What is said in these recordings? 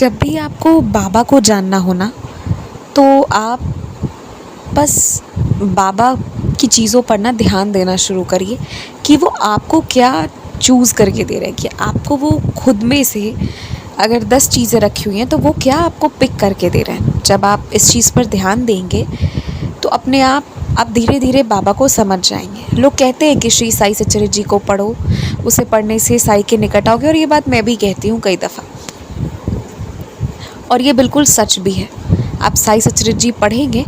जब भी आपको बाबा को जानना हो ना, तो आप बस बाबा की चीज़ों पर ना ध्यान देना शुरू करिए कि वो आपको क्या चूज़ करके दे रहे हैं, कि आपको वो खुद में से अगर 10 चीज़ें रखी हुई हैं तो वो क्या आपको पिक करके दे रहे हैं। जब आप इस चीज़ पर ध्यान देंगे तो अपने आप धीरे धीरे बाबा को समझ जाएंगे। लोग कहते हैं कि श्री साई सच्चरित्र जी को पढ़ो, उसे पढ़ने से साई के निकट आओगे, और ये बात मैं भी कहती हूँ कई दफ़ा, और ये बिल्कुल सच भी है। आप साई सच्चरित्र जी पढ़ेंगे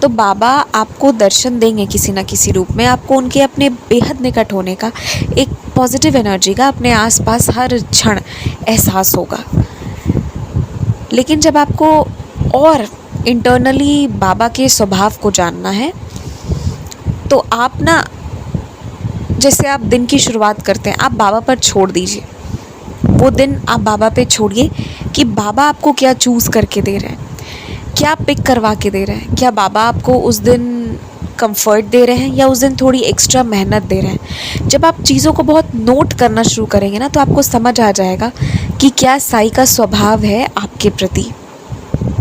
तो बाबा आपको दर्शन देंगे किसी न किसी रूप में, आपको उनके अपने बेहद निकट होने का, एक पॉजिटिव एनर्जी का अपने आसपास हर क्षण एहसास होगा। लेकिन जब आपको और इंटरनली बाबा के स्वभाव को जानना है तो आप ना, जैसे आप दिन की शुरुआत करते हैं, आप बाबा पर छोड़ दीजिए। वो दिन आप बाबा पे छोड़िए कि बाबा आपको क्या चूज़ करके दे रहे हैं, क्या पिक करवा के दे रहे हैं। क्या बाबा आपको उस दिन कंफर्ट दे रहे हैं या उस दिन थोड़ी एक्स्ट्रा मेहनत दे रहे हैं। जब आप चीज़ों को बहुत नोट करना शुरू करेंगे ना, तो आपको समझ आ जाएगा कि क्या साई का स्वभाव है आपके प्रति,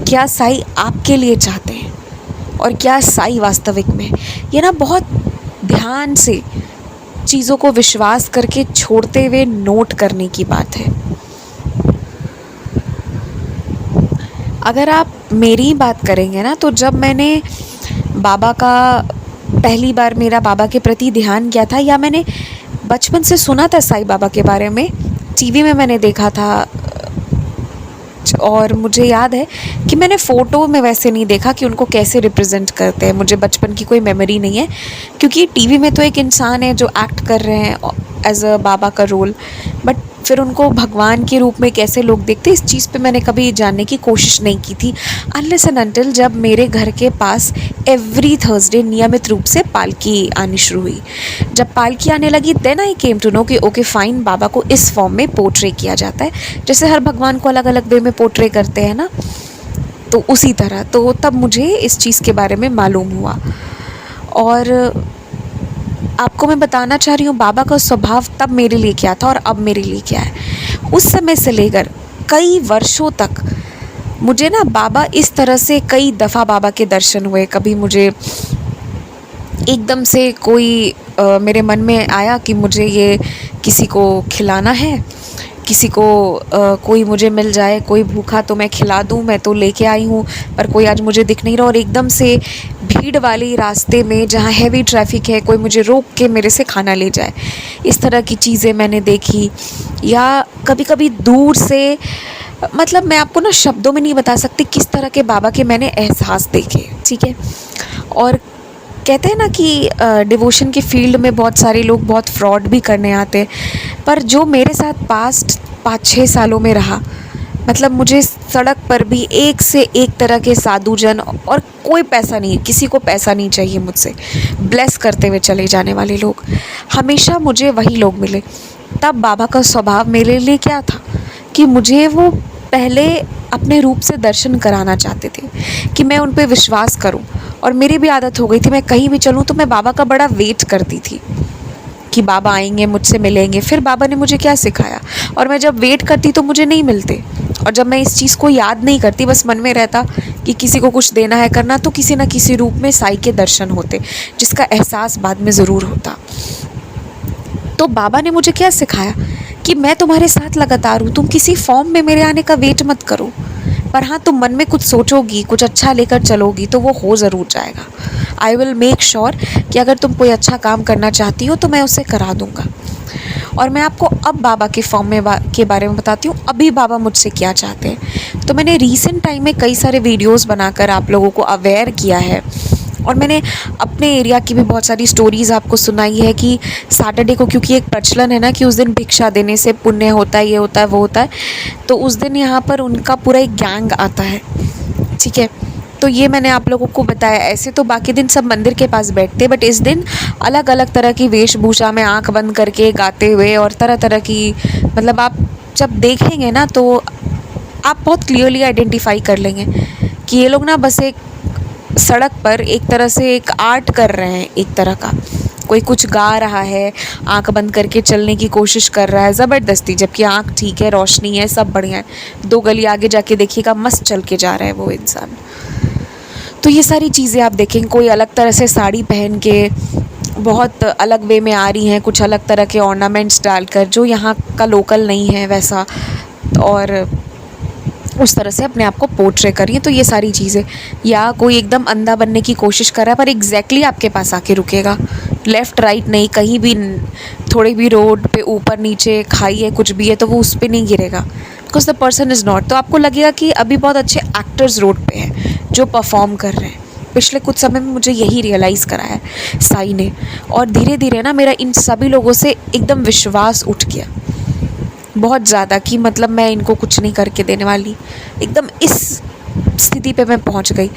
क्या साई आपके लिए चाहते हैं, और क्या साई वास्तविक में। ये ना बहुत ध्यान से चीज़ों को विश्वास करके छोड़ते हुए नोट करने की बात है। अगर आप मेरी बात करेंगे ना, तो जब मैंने बाबा का पहली बार मेरा बाबा के प्रति ध्यान किया था, या मैंने बचपन से सुना था साईं बाबा के बारे में, टीवी में मैंने देखा था, और मुझे याद है कि मैंने फ़ोटो में वैसे नहीं देखा कि उनको कैसे रिप्रेजेंट करते हैं। मुझे बचपन की कोई मेमोरी नहीं है, क्योंकि टीवी में तो एक इंसान है जो एक्ट कर रहे हैं एज अ बाबा का रोल, बट फिर उनको भगवान के रूप में कैसे लोग देखते, इस चीज़ पे मैंने कभी जानने की कोशिश नहीं की थी, अनलेस एंड अनटिल जब मेरे घर के पास एवरी थर्सडे नियमित रूप से पालकी आनी शुरू हुई। जब पालकी आने लगी, then I came to know कि ओके फाइन, बाबा को इस फॉर्म में पोर्ट्रे किया जाता है, जैसे हर भगवान को अलग अलग वे में पोर्ट्रे करते हैं ना, तो उसी तरह। तो तब मुझे इस चीज़ के बारे में मालूम हुआ। और आपको मैं बताना चाह रही हूँ बाबा का स्वभाव तब मेरे लिए क्या था और अब मेरे लिए क्या है। उस समय से लेकर कई वर्षों तक मुझे ना बाबा इस तरह से, कई दफ़ा बाबा के दर्शन हुए। कभी मुझे एकदम से कोई मेरे मन में आया कि मुझे ये किसी को खिलाना है, किसी को कोई मुझे मिल जाए, कोई भूखा तो मैं खिला दूँ, मैं तो लेके आई हूँ, पर कोई आज मुझे दिख नहीं रहा, और एकदम से भीड़ वाले रास्ते में जहाँ हैवी ट्रैफिक है, कोई मुझे रोक के मेरे से खाना ले जाए। इस तरह की चीज़ें मैंने देखी। या कभी कभी दूर से, मतलब मैं आपको ना शब्दों में नहीं बता सकती किस तरह के बाबा के मैंने एहसास देखे, ठीक है। और कहते हैं ना कि डिवोशन के फील्ड में बहुत सारे लोग बहुत फ्रॉड भी करने आते हैं, पर जो मेरे साथ पास्ट 5-6 सालों में रहा, मतलब मुझे सड़क पर भी एक से एक तरह के साधुजन, और कोई पैसा नहीं, किसी को पैसा नहीं चाहिए मुझसे, ब्लेस करते हुए चले जाने वाले लोग, हमेशा मुझे वही लोग मिले। तब बाबा का स्वभाव मेरे लिए क्या था कि मुझे वो पहले अपने रूप से दर्शन कराना चाहते थे, कि मैं उन पे विश्वास करूं। और मेरी भी आदत हो गई थी, मैं कहीं भी चलूं तो मैं बाबा का बड़ा वेट करती थी कि बाबा आएंगे, मुझसे मिलेंगे। फिर बाबा ने मुझे क्या सिखाया, और मैं जब वेट करती तो मुझे नहीं मिलते, और जब मैं इस चीज़ को याद नहीं करती, बस मन में रहता कि किसी को कुछ देना है करना, तो किसी न किसी रूप में साई के दर्शन होते, जिसका एहसास बाद में ज़रूर होता। तो बाबा ने मुझे क्या सिखाया कि मैं तुम्हारे साथ लगातार हूँ, तुम किसी फॉर्म में मेरे आने का वेट मत करो, पर हाँ तुम मन में कुछ सोचोगी, कुछ अच्छा लेकर चलोगी तो वो हो ज़रूर जाएगा। आई विल मेक श्योर कि अगर तुम कोई अच्छा काम करना चाहती हो तो मैं उसे करा दूँगा। और मैं आपको अब बाबा के फॉर्म में के बारे में बताती हूँ, अभी बाबा मुझसे क्या चाहते हैं। तो मैंने रीसेंट टाइम में कई सारे वीडियोज़ बनाकर आप लोगों को अवेयर किया है, और मैंने अपने एरिया की भी बहुत सारी स्टोरीज़ आपको सुनाई है कि सैटरडे को, क्योंकि एक प्रचलन है ना कि उस दिन भिक्षा देने से पुण्य होता है, ये होता है, वो होता है, तो उस दिन यहाँ पर उनका पूरा एक गैंग आता है, ठीक है। तो ये मैंने आप लोगों को बताया। ऐसे तो बाकी दिन सब मंदिर के पास बैठते, बट इस दिन अलग अलग तरह की वेशभूषा में, आंख बंद करके गाते हुए, और तरह तरह की, मतलब आप जब देखेंगे ना तो आप बहुत क्लियरली आइडेंटिफाई कर लेंगे कि ये लोग ना बस एक सड़क पर एक तरह से एक आर्ट कर रहे हैं, एक तरह का कोई कुछ गा रहा है, आँख बंद करके चलने की कोशिश कर रहा है ज़बरदस्ती, जबकि आँख ठीक है, रोशनी है, सब बढ़िया है। 2 गली आगे जाके देखिएगा मस्त चल के जा रहा है वो इंसान। तो ये सारी चीज़ें आप देखेंगे, कोई अलग तरह से साड़ी पहन के बहुत अलग वे में आ रही हैं, कुछ अलग तरह के ऑर्नामेंट्स डालकर जो यहाँ का लोकल नहीं है वैसा, और उस तरह से अपने आप को पोर्ट्रे करिए। तो ये सारी चीज़ें, या कोई एकदम अंधा बनने की कोशिश कर रहा है पर एग्जैक्टली आपके पास आके रुकेगा, लेफ़्ट राइट नहीं, कहीं भी थोड़ी भी रोड पे ऊपर नीचे खाई है कुछ भी है तो वो उस पर नहीं गिरेगा, because the person is not. तो आपको लगेगा कि अभी बहुत अच्छे एक्टर्स रोड पे हैं जो परफॉर्म कर रहे हैं। पिछले कुछ समय में मुझे यही रियलाइज़ करा है साई ने, और धीरे धीरे ना मेरा इन सभी लोगों से एकदम विश्वास उठ गया बहुत ज़्यादा, कि मतलब मैं इनको कुछ नहीं करके देने वाली, एकदम इस स्थिति पे मैं पहुंच गई।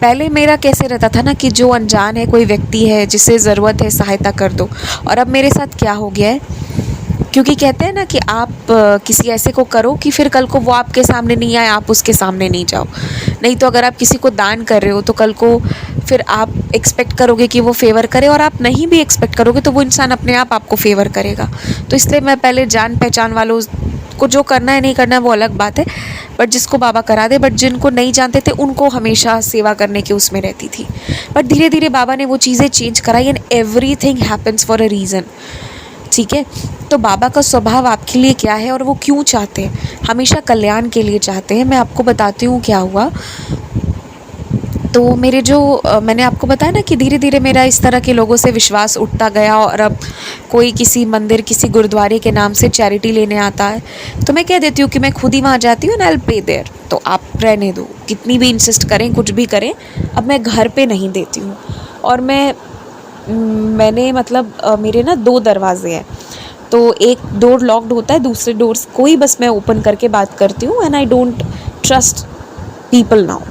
पहले मेरा कैसे रहता था ना कि जो अनजान है, कोई व्यक्ति है जिसे ज़रूरत है, सहायता कर दो, और अब मेरे साथ क्या हो गया है, क्योंकि कहते हैं ना कि आप किसी ऐसे को करो कि फिर कल को वो आपके सामने नहीं आए, आप उसके सामने नहीं जाओ। नहीं तो अगर आप किसी को दान कर रहे हो तो कल को फिर आप एक्सपेक्ट करोगे कि वो फेवर करे, और आप नहीं भी एक्सपेक्ट करोगे तो वो इंसान अपने आप आपको फेवर करेगा। तो इसलिए मैं पहले जान पहचान वालों को, जो करना है नहीं करना है वो अलग बात है, बट जिसको बाबा करा दे, बट जिनको नहीं जानते थे उनको हमेशा सेवा करने के उसमें रहती थी। बट धीरे धीरे बाबा ने वो चीज़ें चेंज कराई, and everything happens for a reason. ठीक है, तो बाबा का स्वभाव आपके लिए क्या है और वो क्यों चाहते हैं, हमेशा कल्याण के लिए चाहते हैं। मैं आपको बताती हूँ क्या हुआ। तो मेरे जो मैंने आपको बताया ना कि धीरे धीरे मेरा इस तरह के लोगों से विश्वास उठता गया, और अब कोई किसी मंदिर, किसी गुरुद्वारे के नाम से चैरिटी लेने आता है तो मैं कह देती हूँ कि मैं खुद ही वहाँ जाती हूँ, and I will pay there, तो आप रहने दो, कितनी भी इंसिस्ट करें, कुछ भी करें, अब मैं घर पे नहीं देती हूँ। और मैंने मतलब मेरे ना 2 दरवाजे हैं, तो एक डोर लॉक्ड होता है, दूसरे डोर को ही बस मैं ओपन करके बात करती हूँ, and I don't trust people now.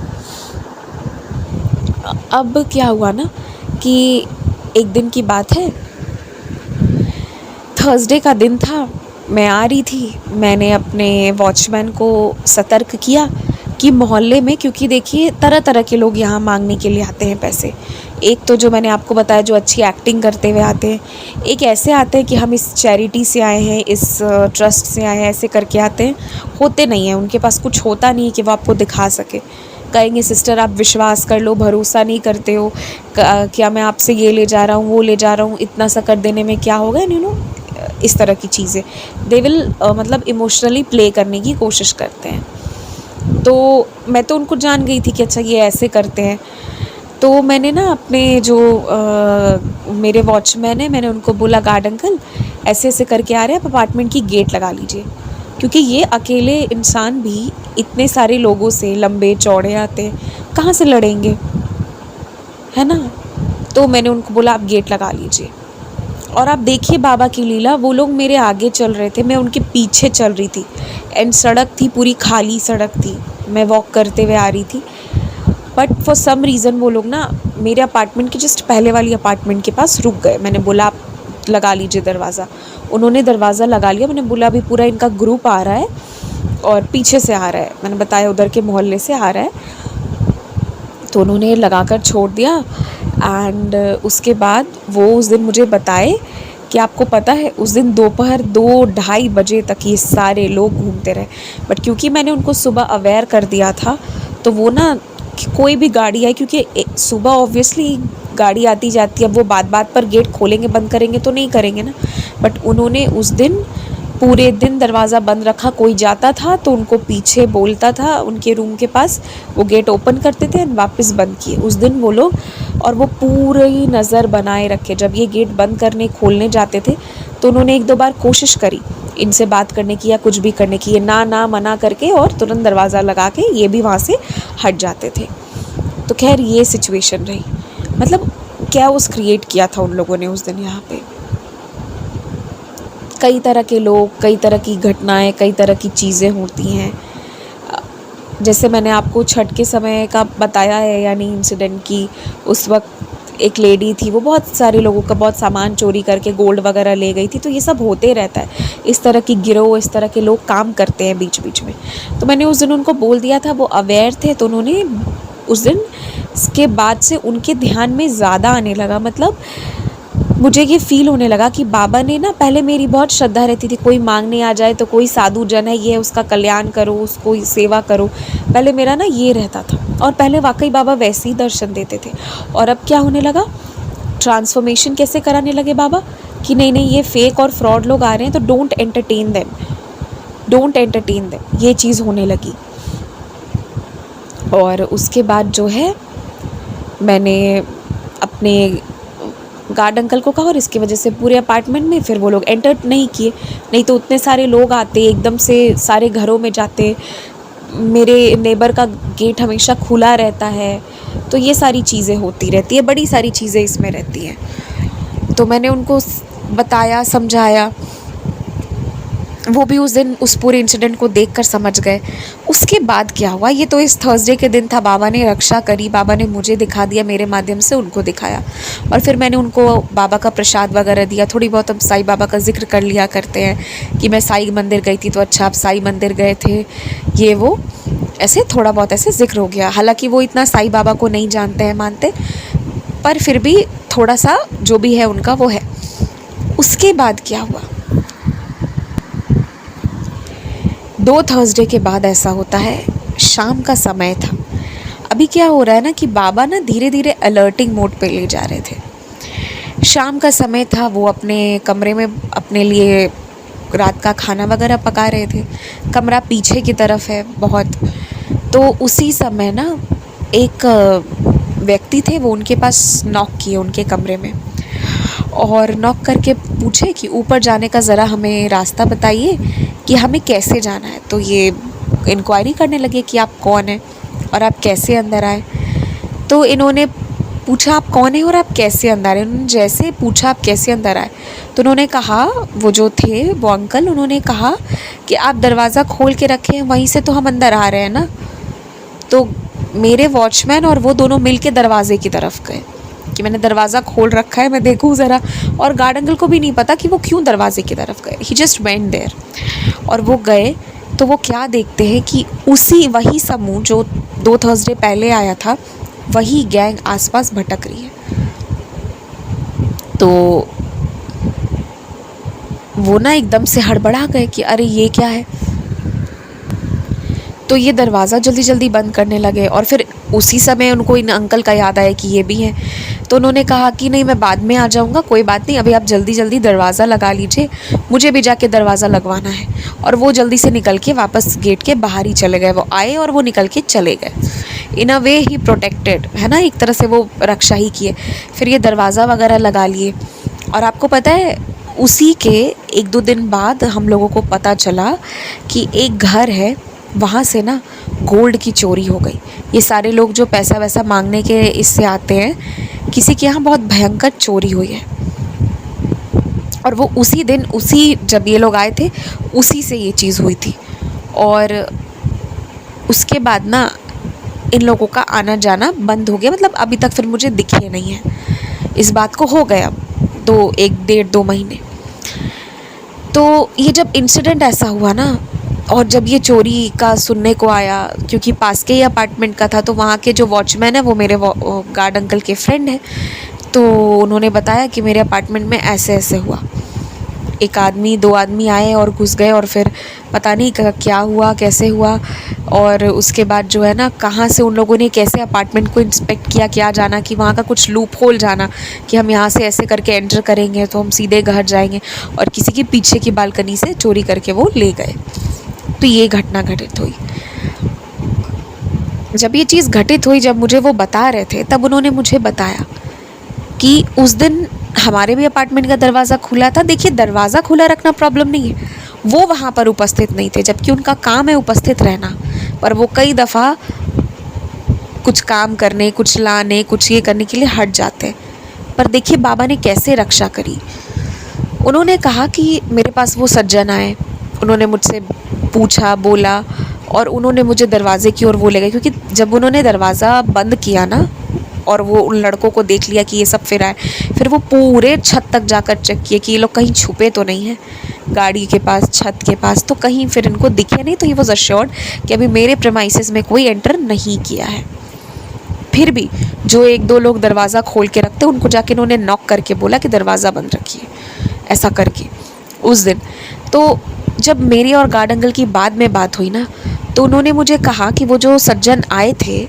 अब क्या हुआ ना कि एक दिन की बात है, थर्सडे का दिन था, मैं आ रही थी, मैंने अपने वॉचमैन को सतर्क किया कि मोहल्ले में, क्योंकि देखिए तरह तरह के लोग यहाँ मांगने के लिए आते हैं पैसे। एक तो जो मैंने आपको बताया जो अच्छी एक्टिंग करते हुए आते हैं, एक ऐसे आते हैं कि हम इस चैरिटी से आए हैं, इस ट्रस्ट से आए हैं, ऐसे करके आते हैं, होते नहीं हैं, उनके पास कुछ होता नहीं है कि वो आपको दिखा सके। कहेंगे सिस्टर आप विश्वास कर लो, भरोसा नहीं करते हो, क्या मैं आपसे ये ले जा रहा हूँ, वो ले जा रहा हूँ, इतना सा कर देने में क्या होगा, यू नो, इस तरह की चीज़ें दे विल मतलब इमोशनली प्ले करने की कोशिश करते हैं। तो मैं तो उनको जान गई थी कि अच्छा ये ऐसे करते हैं। तो मैंने ना अपने जो मेरे वॉचमैन है, मैंने उनको बोला, गार्ड अंकल ऐसे ऐसे करके आ रहे हैं, आप अपार्टमेंट की गेट लगा लीजिए, क्योंकि ये अकेले इंसान भी इतने सारे लोगों से लंबे चौड़े आते हैं, कहाँ से लड़ेंगे, है ना। तो मैंने उनको बोला आप गेट लगा लीजिए। और आप देखिए बाबा की लीला, वो लोग मेरे आगे चल रहे थे, मैं उनके पीछे चल रही थी, एंड सड़क थी, पूरी खाली सड़क थी, मैं वॉक करते हुए आ रही थी। बट फॉर सम रीज़न वो लोग ना मेरे अपार्टमेंट के जस्ट पहले वाली अपार्टमेंट के पास रुक गए। मैंने बोला आप लगा लीजिए दरवाज़ा, उन्होंने दरवाज़ा लगा लिया। मैंने बोला अभी पूरा इनका ग्रुप आ रहा है और पीछे से आ रहा है, मैंने बताया उधर के मोहल्ले से आ रहा है। तो उन्होंने लगा कर छोड़ दिया, एंड उसके बाद वो उस दिन मुझे बताए कि आपको पता है उस दिन दोपहर 2-2:30 बजे तक ये सारे लोग घूमते रहे। बट क्योंकि मैंने उनको सुबह अवेयर कर दिया था, तो वो ना कोई भी गाड़ी आई, क्योंकि सुबह ऑब्वियसली गाड़ी आती जाती है, अब वो बात बात पर गेट खोलेंगे बंद करेंगे तो नहीं करेंगे ना। बट उन्होंने उस दिन पूरे दिन दरवाज़ा बंद रखा, कोई जाता था तो उनको पीछे बोलता था उनके रूम के पास, वो गेट ओपन करते थे एंड वापस बंद किए उस दिन वो लोग। और वो पूरी नज़र बनाए रखे, जब ये गेट बंद करने खोलने जाते थे तो उन्होंने 1-2 बार कोशिश करी इनसे बात करने की या कुछ भी करने की, ये ना मना करके और तुरंत दरवाज़ा लगा के ये भी वहाँ से हट जाते थे। तो खैर ये सिचुएशन रही, मतलब क्या उस क्रिएट किया था उन लोगों ने उस दिन यहाँ पे। कई तरह के लोग, कई तरह की घटनाएं, कई तरह की चीज़ें होती हैं। जैसे मैंने आपको छठ के समय का बताया है यानी इंसिडेंट की, उस वक्त एक लेडी थी, वो बहुत सारे लोगों का बहुत सामान चोरी करके गोल्ड वगैरह ले गई थी। तो ये सब होते रहता है, इस तरह की गिरोह, इस तरह के लोग काम करते हैं बीच बीच में। तो मैंने उस दिन उनको बोल दिया था, वो अवेयर थे, तो उन्होंने उस दिन के बाद से उनके ध्यान में ज़्यादा आने लगा। मतलब मुझे ये फ़ील होने लगा कि बाबा ने ना, पहले मेरी बहुत श्रद्धा रहती थी, कोई मांगने आ जाए तो कोई साधु जन है, ये उसका कल्याण करो, उसको सेवा करो, पहले मेरा ना ये रहता था। और पहले वाकई बाबा वैसे ही दर्शन देते थे। और अब क्या होने लगा, ट्रांसफॉर्मेशन कैसे कराने लगे बाबा कि नहीं नहीं, ये फेक और फ्रॉड लोग आ रहे हैं तो don't entertain them, don't entertain them, ये चीज़ होने लगी। और उसके बाद जो है मैंने अपने गार्ड अंकल को कहा, और इसकी वजह से पूरे अपार्टमेंट में फिर वो लोग एंटर नहीं किए। नहीं तो उतने सारे लोग आते, एकदम से सारे घरों में जाते, मेरे नेबर का गेट हमेशा खुला रहता है, तो ये सारी चीज़ें होती रहती है, बड़ी सारी चीज़ें इसमें रहती हैं। तो मैंने उनको बताया, समझाया, वो भी उस दिन उस पूरे इंसिडेंट को देखकर समझ गए। उसके बाद क्या हुआ, ये तो इस थर्सडे के दिन था, बाबा ने रक्षा करी, बाबा ने मुझे दिखा दिया, मेरे माध्यम से उनको दिखाया, और फिर मैंने उनको बाबा का प्रसाद वगैरह दिया। थोड़ी बहुत अब साईं बाबा का जिक्र कर लिया करते हैं कि मैं साईं मंदिर गई थी, तो अच्छा आप साईं मंदिर गए थे, ये वो ऐसे थोड़ा बहुत ऐसे जिक्र हो गया। हालांकि वो इतना साईं बाबा को नहीं जानते हैं, मानते, पर फिर भी थोड़ा सा जो भी है उनका वो है। उसके बाद क्या हुआ, 2 थर्सडे के बाद ऐसा होता है, शाम का समय था। अभी क्या हो रहा है ना कि बाबा ना धीरे धीरे अलर्टिंग मोड पे ले जा रहे थे। शाम का समय था, वो अपने कमरे में अपने लिए रात का खाना वगैरह पका रहे थे। कमरा पीछे की तरफ है बहुत। तो उसी समय ना एक व्यक्ति थे, वो उनके पास नॉक किए उनके कमरे में, और नॉक करके पूछे कि ऊपर जाने का ज़रा हमें रास्ता बताइए कि हमें कैसे जाना है। तो ये इंक्वायरी करने लगे कि आप कौन हैं और आप कैसे अंदर आए। तो इन्होंने पूछा आप कौन है और आप कैसे अंदर आए। उन्होंने जैसे पूछा आप कैसे अंदर आए, तो उन्होंने कहा, वो जो थे वो अंकल, उन्होंने कहा कि आप दरवाज़ा खोल के रखें, वहीं से तो हम अंदर आ रहे हैं ना। तो मेरे वॉचमैन और वो दोनों मिल के दरवाजे की तरफ गए कि मैंने दरवाज़ा खोल रखा है, मैं देखूँ ज़रा। और गार्ड अंकल को भी नहीं पता कि वो क्यों दरवाजे की तरफ गए, ही जस्ट वेंट देयर। और वो गए तो वो क्या देखते हैं कि वही समूह जो 2 थर्सडे पहले आया था, वही गैंग आसपास भटक रही है। तो वो ना एकदम से हड़बड़ा गए कि अरे ये क्या है। तो ये दरवाज़ा जल्दी जल्दी बंद करने लगे, और फिर उसी समय उनको इन अंकल का याद आया कि ये भी हैं। तो उन्होंने कहा कि नहीं, मैं बाद में आ जाऊँगा, कोई बात नहीं, अभी आप जल्दी जल्दी दरवाज़ा लगा लीजिए, मुझे भी जाके दरवाज़ा लगवाना है। और वो जल्दी से निकल के वापस गेट के बाहर ही चले गए। वो आए और वो निकल के चले गए। इन अ वे ही प्रोटेक्टेड है ना, एक तरह से वो रक्षा ही किए। फिर ये दरवाज़ा वगैरह लगा लिए। और आपको पता है, उसी के 1-2 दिन बाद हम लोगों को पता चला कि एक घर है, वहाँ से ना गोल्ड की चोरी हो गई। ये सारे लोग जो पैसा वैसा मांगने के इससे आते हैं, किसी के यहाँ बहुत भयंकर चोरी हुई है। और वो उसी दिन, उसी जब ये लोग आए थे, उसी से ये चीज़ हुई थी। और उसके बाद ना इन लोगों का आना जाना बंद हो गया, मतलब अभी तक फिर मुझे दिखे नहीं है। इस बात को हो गया 1-1.5-2 महीने। तो ये जब इंसिडेंट ऐसा हुआ ना, और जब ये चोरी का सुनने को आया, क्योंकि पास के ही अपार्टमेंट का था, तो वहाँ के जो वॉचमैन है वो मेरे गार्ड अंकल के फ्रेंड हैं। तो उन्होंने बताया कि मेरे अपार्टमेंट में ऐसे ऐसे हुआ। 1 आदमी 2 आदमी आए और घुस गए, और फिर पता नहीं क्या हुआ, कैसे हुआ। और उसके बाद जो है ना, कहाँ से उन लोगों ने कैसे अपार्टमेंट को इंस्पेक्ट किया, क्या जाना कि वहाँ का कुछ लूप होल जाना कि हम यहाँ से ऐसे करके एंटर करेंगे तो हम सीधे घर जाएंगे, और किसी की पीछे की बालकनी से चोरी करके वो ले गए। तो ये घटना घटित हुई। जब ये चीज़ घटित हुई, जब मुझे वो बता रहे थे, तब उन्होंने मुझे बताया कि उस दिन हमारे भी अपार्टमेंट का दरवाज़ा खुला था। देखिए, दरवाज़ा खुला रखना प्रॉब्लम नहीं है, वो वहाँ पर उपस्थित नहीं थे, जबकि उनका काम है उपस्थित रहना। पर वो कई दफ़ा कुछ काम करने, कुछ लाने, कुछ ये करने के लिए हट जाते हैं। पर देखिए बाबा ने कैसे रक्षा करी। उन्होंने कहा कि मेरे पास वो सज्जन आए, उन्होंने मुझसे पूछा, बोला, और उन्होंने मुझे दरवाजे की ओर वो ले गए। क्योंकि जब उन्होंने दरवाज़ा बंद किया ना, और वो उन लड़कों को देख लिया कि ये सब फिर आए, फिर वो पूरे छत तक जाकर चेक किए कि ये लोग कहीं छुपे तो नहीं हैं, गाड़ी के पास, छत के पास, तो कहीं फिर इनको दिखे नहीं। तो ही वॉज अश्योर्ड कि अभी मेरे प्रेमाइसेस में कोई एंटर नहीं किया है। फिर भी जो 1-2 लोग दरवाज़ा खोल के रखते उनको जाके इन्होंने नॉक करके बोला कि दरवाज़ा बंद रखिए, ऐसा करके उस दिन। तो जब मेरी और गार्ड अंकल की बाद में बात हुई ना, तो उन्होंने मुझे कहा कि वो जो सज्जन आए थे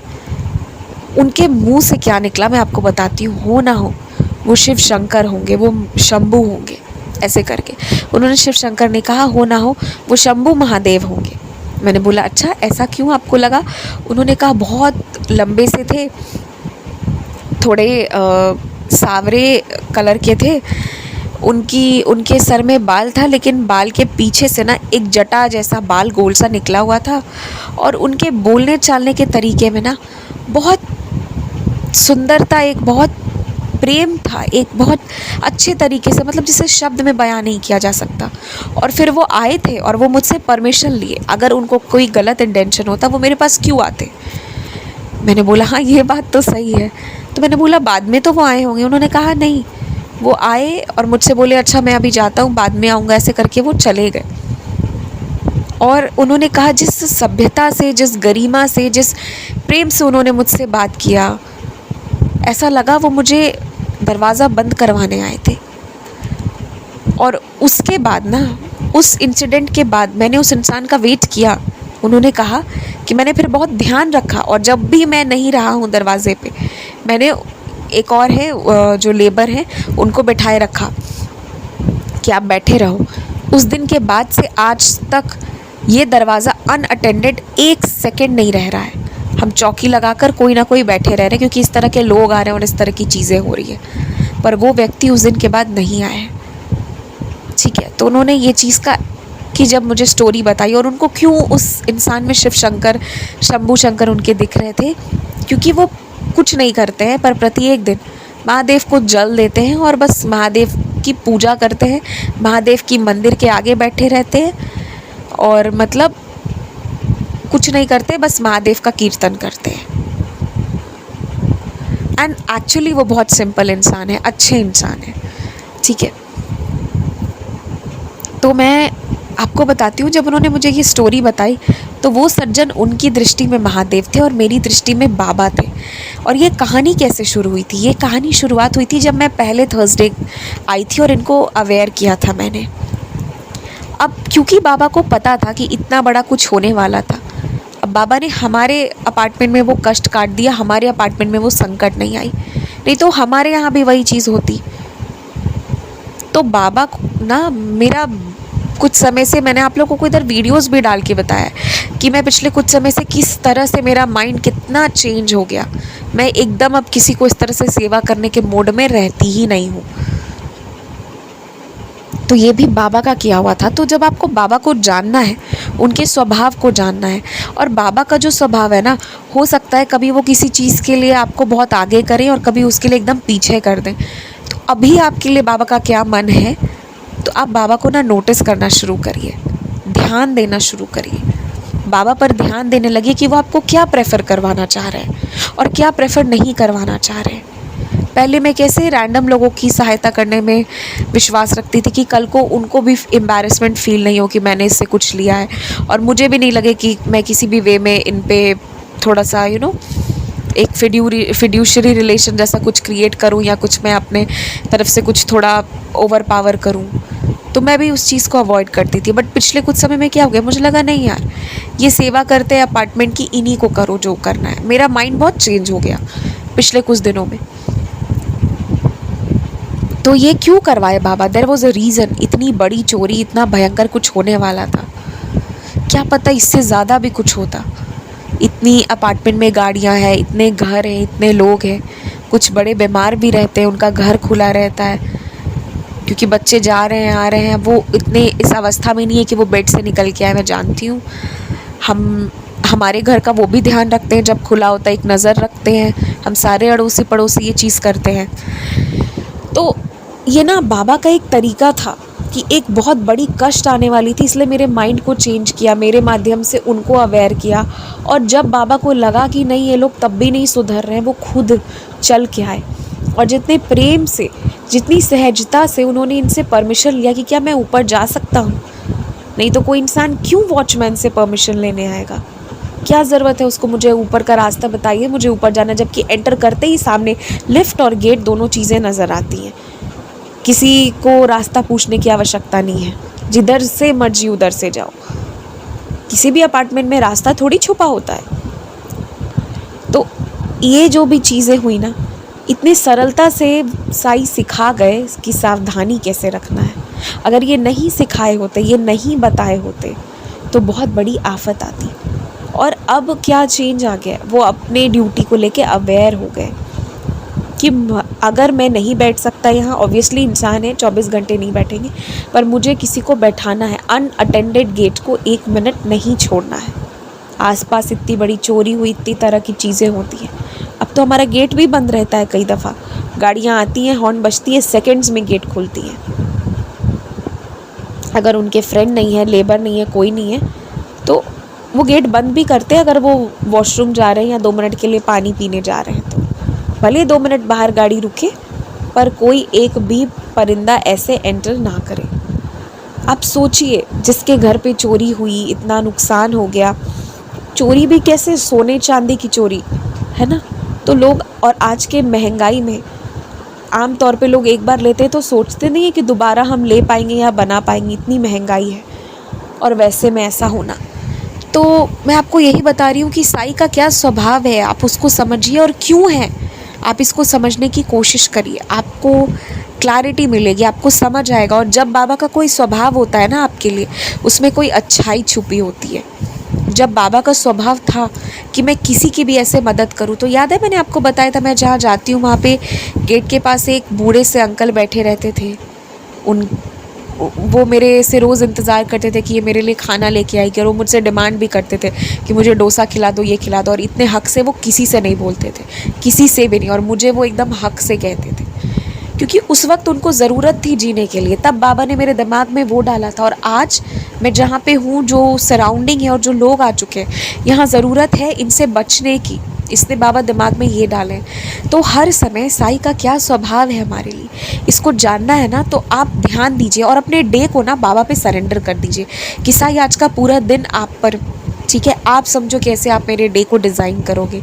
उनके मुंह से क्या निकला मैं आपको बताती हूँ। हो ना हो वो शिव शंकर होंगे, वो शंभू होंगे, ऐसे करके उन्होंने शिव शंकर ने कहा। हो ना हो वो शंभू महादेव होंगे। मैंने बोला अच्छा ऐसा क्यों आपको लगा? उन्होंने कहा बहुत लंबे से थे, थोड़े सावरे कलर के थे, उनके सर में बाल था, लेकिन बाल के पीछे से ना एक जटा जैसा बाल गोल सा निकला हुआ था, और उनके बोलने चालने के तरीके में ना बहुत सुंदरता, एक बहुत प्रेम था, एक बहुत अच्छे तरीके से, मतलब जिसे शब्द में बयां नहीं किया जा सकता। और फिर वो आए थे और वो मुझसे परमिशन लिए। अगर उनको कोई गलत इंटेंशन होता वो मेरे पास क्यों आते? मैंने बोला हाँ ये बात तो सही है। तो मैंने बोला बाद में तो वो आए होंगे। उन्होंने कहा नहीं, वो आए और मुझसे बोले अच्छा मैं अभी जाता हूँ, बाद में आऊँगा, ऐसे करके वो चले गए। और उन्होंने कहा जिस सभ्यता से, जिस गरिमा से, जिस प्रेम से उन्होंने मुझसे बात किया, ऐसा लगा वो मुझे दरवाज़ा बंद करवाने आए थे। और उसके बाद ना, उस इंसिडेंट के बाद मैंने उस इंसान का वेट किया। उन्होंने कहा कि मैंने फिर बहुत ध्यान रखा, और जब भी मैं नहीं रहा हूँ दरवाजे पे, मैंने एक और है जो लेबर है उनको बैठाए रखा कि आप बैठे रहो। उस दिन के बाद से आज तक ये दरवाज़ा अनअटेंडेड 1 सेकेंड नहीं रह रहा है। हम चौकी लगाकर कोई ना कोई बैठे रह रहे हैं, क्योंकि इस तरह के लोग आ रहे हैं और इस तरह की चीज़ें हो रही है। पर वो व्यक्ति उस दिन के बाद नहीं आए। ठीक है, तो उन्होंने ये चीज़ का कि जब मुझे स्टोरी बताई, और उनको क्यों उस इंसान में शिव शंकर, शंभू शंकर उनके दिख रहे थे, क्योंकि वो कुछ नहीं करते हैं, पर प्रत्येक दिन महादेव को जल देते हैं और बस महादेव की पूजा करते हैं, महादेव की मंदिर के आगे बैठे रहते हैं, और मतलब कुछ नहीं करते, बस महादेव का कीर्तन करते हैं। एंड एक्चुअली वो बहुत सिंपल इंसान है, अच्छे इंसान है। ठीक है, तो मैं आपको बताती हूँ, जब उन्होंने मुझे ये स्टोरी बताई तो वो सज्जन उनकी दृष्टि में महादेव थे और मेरी दृष्टि में बाबा थे। और ये कहानी कैसे शुरू हुई थी? ये कहानी शुरुआत हुई थी जब मैं पहले थर्सडे आई थी और इनको अवेयर किया था मैंने। अब क्योंकि बाबा को पता था कि इतना बड़ा कुछ होने वाला था, अब बाबा ने हमारे अपार्टमेंट में वो कष्ट काट दिया, हमारे अपार्टमेंट में वो संकट नहीं आई, नहीं तो हमारे यहाँ भी वही चीज़ होती। तो बाबा को ना, मेरा कुछ समय से, मैंने आप लोगों को इधर वीडियोस भी डाल के बताया कि मैं पिछले कुछ समय से किस तरह से मेरा माइंड कितना चेंज हो गया। मैं एकदम अब किसी को इस तरह से सेवा करने के मोड में रहती ही नहीं हूँ। तो ये भी बाबा का किया हुआ था। तो जब आपको बाबा को जानना है, उनके स्वभाव को जानना है, और बाबा का जो स्वभाव है ना, हो सकता है कभी वो किसी चीज़ के लिए आपको बहुत आगे करें और कभी उसके लिए एकदम पीछे कर दें। तो अभी आपके लिए बाबा का क्या मन है, तो आप बाबा को ना नोटिस करना शुरू करिए, ध्यान देना शुरू करिए, बाबा पर ध्यान देने लगिए कि वो आपको क्या प्रेफर करवाना चाह रहे हैं और क्या प्रेफर नहीं करवाना चाह रहे हैं। पहले मैं कैसे रैंडम लोगों की सहायता करने में विश्वास रखती थी कि कल को उनको भी एम्बैरेसमेंट फील नहीं हो कि मैंने इससे कुछ लिया है, और मुझे भी नहीं लगे कि मैं किसी भी वे में इन पे थोड़ा सा एक फिड्यूशरी रिलेशन जैसा कुछ क्रिएट करूं, या कुछ मैं अपने तरफ से कुछ थोड़ा ओवर पावर करूं। तो मैं भी उस चीज़ को अवॉइड करती थी। बट पिछले कुछ समय में क्या हो गया, मुझे लगा नहीं यार, ये सेवा करते हैं अपार्टमेंट की, इन्हीं को करो जो करना है। मेरा माइंड बहुत चेंज हो गया पिछले कुछ दिनों में। तो ये क्यों करवाए बाबा? There was a reason. इतनी बड़ी चोरी, इतना भयंकर कुछ होने वाला था, क्या पता इससे ज़्यादा भी कुछ होता। इतनी अपार्टमेंट में गाड़ियां हैं, इतने घर हैं, इतने लोग हैं, कुछ बड़े बीमार भी रहते हैं, उनका घर खुला रहता है क्योंकि बच्चे जा रहे हैं आ रहे हैं। वो इतने इस अवस्था में नहीं है कि वो बेड से निकल के आए, मैं जानती हूँ। हम हमारे घर का वो भी ध्यान रखते हैं, जब खुला होता है एक नज़र रखते हैं। हम सारे अड़ोसी पड़ोसी ये चीज़ करते हैं। तो ये ना बाबा का एक तरीका था कि एक बहुत बड़ी कष्ट आने वाली थी, इसलिए मेरे माइंड को चेंज किया, मेरे माध्यम से उनको अवेयर किया। और जब बाबा को लगा कि नहीं ये लोग तब भी नहीं सुधर रहे हैं, वो खुद चल के आए और जितने प्रेम से, जितनी सहजता से उन्होंने इनसे परमिशन लिया कि क्या मैं ऊपर जा सकता हूँ। नहीं तो कोई इंसान क्यों वॉचमैन से परमिशन लेने आएगा? क्या ज़रूरत है उसको मुझे ऊपर का रास्ता बताइए, मुझे ऊपर जाना, जबकि एंटर करते ही सामने लिफ्ट और गेट दोनों चीज़ें नज़र आती हैं। किसी को रास्ता पूछने की आवश्यकता नहीं है, जिधर से मर्जी उधर से जाओ। किसी भी अपार्टमेंट में रास्ता थोड़ी छुपा होता है। तो ये जो भी चीज़ें हुई ना, इतनी सरलता से साई सिखा गए कि सावधानी कैसे रखना है। अगर ये नहीं सिखाए होते, ये नहीं बताए होते, तो बहुत बड़ी आफत आती। और अब क्या चेंज आ गया, वो अपने ड्यूटी को लेके अवेयर हो गए कि अगर मैं नहीं बैठ सकता यहाँ, ऑब्वियसली इंसान है, 24 घंटे नहीं बैठेंगे, पर मुझे किसी को बैठाना है। अनअटेंडेड गेट को 1 मिनट नहीं छोड़ना है। आसपास इतनी बड़ी चोरी हुई, इतनी तरह की चीज़ें होती हैं। अब तो हमारा गेट भी बंद रहता है, कई दफ़ा गाड़ियाँ आती हैं, हॉर्न बजती है, सेकंड्स में गेट खुलती है। अगर उनके फ्रेंड नहीं है, लेबर नहीं है, कोई नहीं है, तो वो गेट बंद भी करते हैं। अगर वो वॉशरूम जा रहे हैं या 2 मिनट के लिए पानी पीने जा रहे हैं, तो भले 2 मिनट बाहर गाड़ी रुके, पर कोई एक भी परिंदा ऐसे एंटर ना करे। आप सोचिए, जिसके घर पे चोरी हुई, इतना नुकसान हो गया, चोरी भी कैसे, सोने चांदी की चोरी, है ना। तो लोग, और आज के महंगाई में आम तौर पे लोग एक बार लेते हैं तो सोचते नहीं है कि दोबारा हम ले पाएंगे या बना पाएंगे, इतनी महंगाई है। और वैसे में ऐसा होना, तो मैं आपको यही बता रही हूँ कि साई का क्या स्वभाव है, आप उसको समझिए और क्यों है। आप इसको समझने की कोशिश करिए, आपको क्लैरिटी मिलेगी, आपको समझ आएगा। और जब बाबा का कोई स्वभाव होता है ना आपके लिए, उसमें कोई अच्छाई छुपी होती है। जब बाबा का स्वभाव था कि मैं किसी की भी ऐसे मदद करूं, तो याद है मैंने आपको बताया था, मैं जहाँ जाती हूँ वहाँ पे गेट के पास एक बूढ़े से अंकल बैठे रहते थे। वो मेरे से रोज़ इंतज़ार करते थे कि ये मेरे लिए खाना लेके आएगी, और वो मुझसे डिमांड भी करते थे कि मुझे डोसा खिला दो, ये खिला दो। और इतने हक से वो किसी से नहीं बोलते थे, किसी से भी नहीं, और मुझे वो एकदम हक से कहते थे, क्योंकि उस वक्त उनको ज़रूरत थी जीने के लिए। तब बाबा ने मेरे दिमाग में वो डाला था। और आज मैं जहाँ पे हूँ, जो सराउंडिंग है और जो लोग आ चुके हैं, यहाँ ज़रूरत है इनसे बचने की, इसने बाबा दिमाग में ये डाले। तो हर समय साई का क्या स्वभाव है हमारे लिए, इसको जानना है ना, तो आप ध्यान दीजिए और अपने डे को ना बाबा पे सरेंडर कर दीजिए कि साई आज का पूरा दिन आप पर, ठीक है, आप समझो कैसे आप मेरे डे को डिज़ाइन करोगे।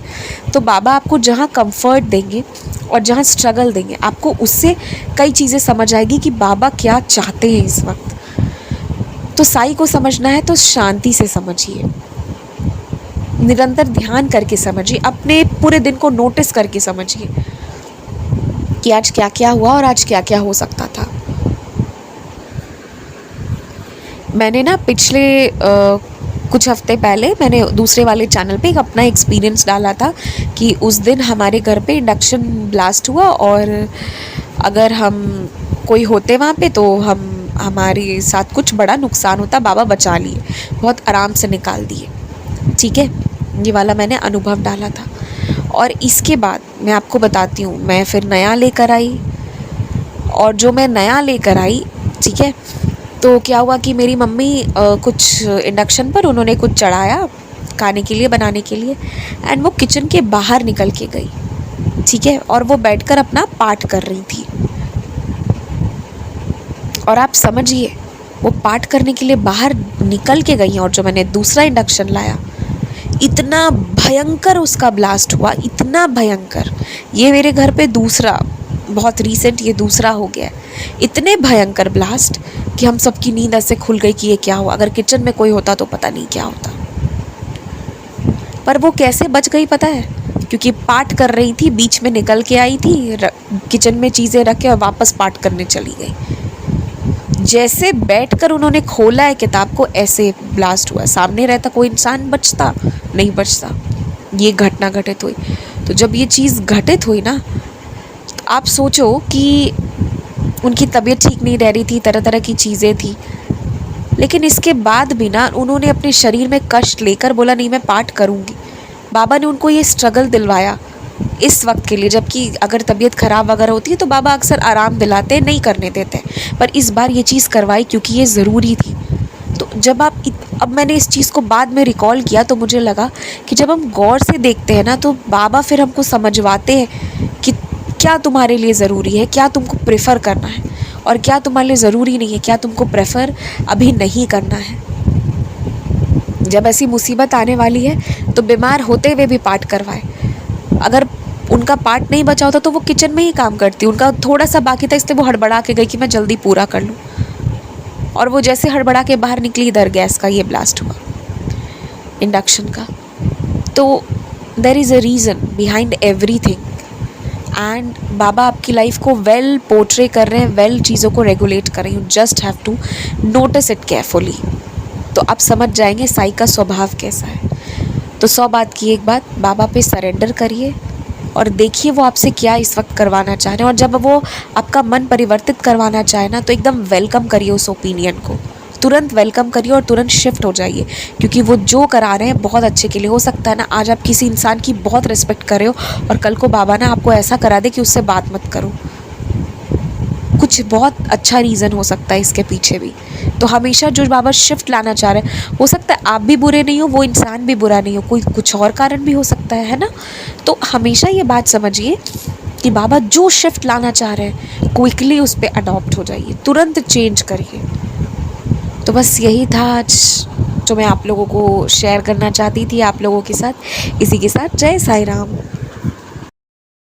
तो बाबा आपको जहाँ कंफर्ट देंगे और जहाँ स्ट्रगल देंगे, आपको उससे कई चीज़ें समझ आएगी कि बाबा क्या चाहते हैं इस वक्त। तो साई को समझना है तो शांति से समझिए, निरंतर ध्यान करके समझिए, अपने पूरे दिन को नोटिस करके समझिए कि आज क्या क्या हुआ और आज क्या क्या हो सकता था। मैंने ना पिछले कुछ हफ्ते पहले मैंने दूसरे वाले चैनल पे एक अपना एक्सपीरियंस डाला था कि उस दिन हमारे घर पे इंडक्शन ब्लास्ट हुआ, और अगर हम कोई होते वहाँ पे तो हमारे साथ कुछ बड़ा नुकसान होता। बाबा बचा लिए, बहुत आराम से निकाल दिए, ठीक है। ये वाला मैंने अनुभव डाला था। और इसके बाद मैं आपको बताती हूँ, मैं फिर नया लेकर आई, और जो मैं नया लेकर आई, ठीक है, तो क्या हुआ कि मेरी मम्मी कुछ इंडक्शन पर उन्होंने कुछ चढ़ाया खाने के लिए, बनाने के लिए, एंड वो किचन के बाहर निकल के गई, ठीक है, और वो बैठकर अपना पाठ कर रही थी। और आप समझिए, वो पाठ करने के लिए बाहर निकल के गई, और जो मैंने दूसरा इंडक्शन लाया, इतना भयंकर उसका ब्लास्ट हुआ, इतना भयंकर। ये मेरे घर पे दूसरा, बहुत रीसेंट ये दूसरा हो गया है। इतने भयंकर ब्लास्ट कि हम सबकी नींद ऐसे खुल गई कि ये क्या हुआ। अगर किचन में कोई होता तो पता नहीं क्या होता। पर वो कैसे बच गई पता है, क्योंकि पाठ कर रही थी, बीच में निकल के आई थी, किचन में चीज़ें रख के और वापस पाठ करने चली गई। जैसे बैठकर उन्होंने खोला है किताब को, ऐसे ब्लास्ट हुआ। सामने रहता कोई इंसान बचता नहीं, बचता। ये घटना घटित हुई। तो जब ये चीज़ घटित हुई ना, तो आप सोचो कि उनकी तबीयत ठीक नहीं रह रही थी, तरह तरह की चीज़ें थी, लेकिन इसके बाद भी ना उन्होंने अपने शरीर में कष्ट लेकर बोला नहीं मैं पाठ करूँगी। बाबा ने उनको ये स्ट्रगल दिलवाया इस वक्त के लिए, जबकि अगर तबीयत ख़राब वगैरह होती है तो बाबा अक्सर आराम दिलाते, नहीं करने देते, पर इस बार ये चीज़ करवाई क्योंकि ये ज़रूरी थी। तो जब अब मैंने इस चीज़ को बाद में रिकॉल किया, तो मुझे लगा कि जब हम गौर से देखते हैं ना, तो बाबा फिर हमको समझवाते हैं कि क्या तुम्हारे लिए ज़रूरी है, क्या तुमको प्रेफर करना है, और क्या तुम्हारे लिए ज़रूरी नहीं है, क्या तुमको प्रेफर अभी नहीं करना है। जब ऐसी मुसीबत आने वाली है तो बीमार होते हुए भी पाठ करवाए। अगर उनका पार्ट नहीं बचा होता तो वो किचन में ही काम करती, उनका थोड़ा सा बाकी था इसलिए वो हड़बड़ा के गई कि मैं जल्दी पूरा कर लूँ, और वो जैसे हड़बड़ा के बाहर निकली इधर गैस का ये ब्लास्ट हुआ, इंडक्शन का। तो there is a reason behind everything, and बाबा आपकी लाइफ को वेल पोर्ट्रे कर रहे हैं, वेल चीज़ों को रेगुलेट कर रहे हैं। You just have to notice it carefully, तो आप समझ जाएंगे साई का स्वभाव कैसा है। तो 100 बात की एक बात, बाबा पे सरेंडर करिए और देखिए वो आपसे क्या इस वक्त करवाना चाह रहे हैं, और जब वो आपका मन परिवर्तित करवाना चाहे ना तो एकदम वेलकम करिए उस ओपिनियन को, तुरंत वेलकम करिए और तुरंत शिफ्ट हो जाइए, क्योंकि वो जो करा रहे हैं बहुत अच्छे के लिए। हो सकता है ना आज आप किसी इंसान की बहुत रिस्पेक्ट कर रहे हो और कल को बाबा ना आपको ऐसा करा दे कि उससे बात मत करो, कुछ बहुत अच्छा रीज़न हो सकता है इसके पीछे भी। तो हमेशा जो बाबा शिफ्ट लाना चाह रहे हैं, हो सकता है आप भी बुरे नहीं हो, वो इंसान भी बुरा नहीं हो, कोई कुछ और कारण भी हो सकता है ना। तो हमेशा ये बात समझिए कि बाबा जो शिफ्ट लाना चाह रहे हैं क्विकली उस पर अडॉप्ट हो जाइए, तुरंत चेंज करिए। तो बस यही था आज जो मैं आप लोगों को शेयर करना चाहती थी आप लोगों के साथ। इसी के साथ जय साई राम।